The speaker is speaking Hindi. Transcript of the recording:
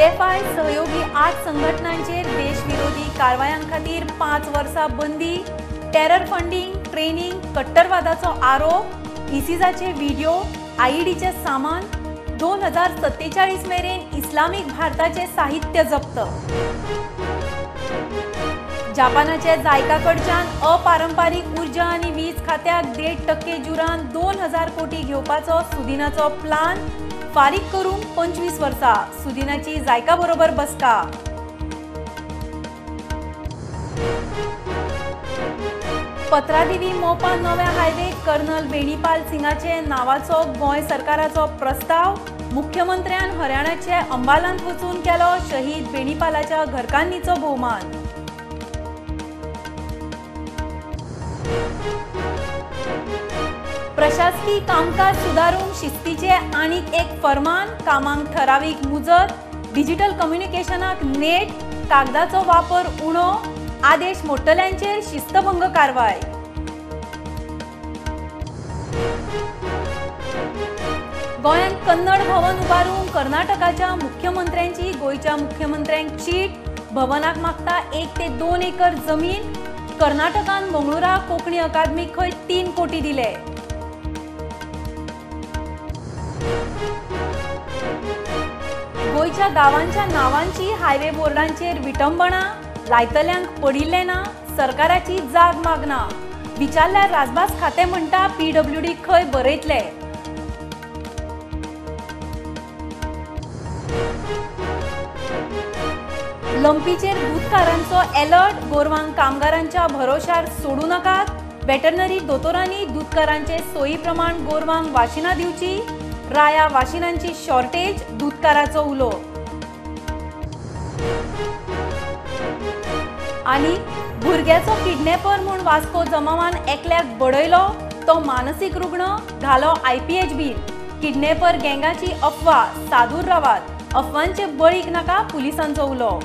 PFI सहयोगी 8 संघटनांचेर देशविरोधी कारवायांखातीर 5 वर्सां बंदी, टेरर फंडिंग, ट्रेनिंग, कट्टरवादाचो आरोप, इसिजाचे व्हिडिओ, आयईडीचे सामान, 2047 मेरेन इस्लामिक भारताचे साहित्य जप्त। जापानाचे जायकाकडच्यान अपारंपारीक उर्जा आनी वीज खात्याक 1.5% जुरान 2000 कोटी घेवपाचो सुदिनाचो प्लान फारीक करून 25 वर्सां। सुदिनाची जायका बरोबर बसका। पत्रादिवी मोपा नव्या हायवेक कर्नल बेणीपाल सिंगाचे नावाचो गोंय सरकाराचो प्रस्ताव। मुख्यमंत्र्यान हरियाणाचे अंबालांत वचून केलो शहीद बेणीपालाच्या घरकान्नीचो भोवमान। प्रशासकीय कामकाज सुदारूंक शिस्तीचे आनीक एक फर्मान, कामांक ठराविक मुजत, डिजिटल कम्युनिकेशनाक नेट, कागदाचो वापर उणो, आदेश मोडटल्यांचेर शिस्तभंग कारवाय। गोंयांत कन्नड भवन उबारूंक कर्नाटकाच्या मुख्यमंत्र्यांची गोंयच्या मुख्यमंत्र्यांक चीट। भवनाक मागता 1 ते 2 एकर जमीन। कर्नाटकान मंगळुरा कोंकणी अकादमीक खंय 3 कोटी दिले। गोंयच्या गावांच्या नावांची हायवे बोर्डांचेर विटंबना, लायतल्यांक पडिल्ले ना, सरकाराची जाग मागना। विचारल्यार राजभास खातें म्हणटा PWD खंय बरयतले। लंपीचेर दूधकारांचो अलर्ट, गोरवांक कामगारांच्या भरोशार सोडू नाकात। वेटरनरी दोतोरांनी दूधकारांचे सोयी प्रमाण गोरवांक वाशिनां दिवची। राया वाशिनांची शॉर्टेज, दूधकाराचो उलो। आनी भुरग्याचो किडनॅपर म्हूण वास्को जमावान एकल्याक बडयलो, तो मानसीक रुग्ण, घालो IPH बील। किडनॅपर गँगाची अफवा, सादूर रावात, अफवांचे बळीक नाका, पुलिसांचो उलो।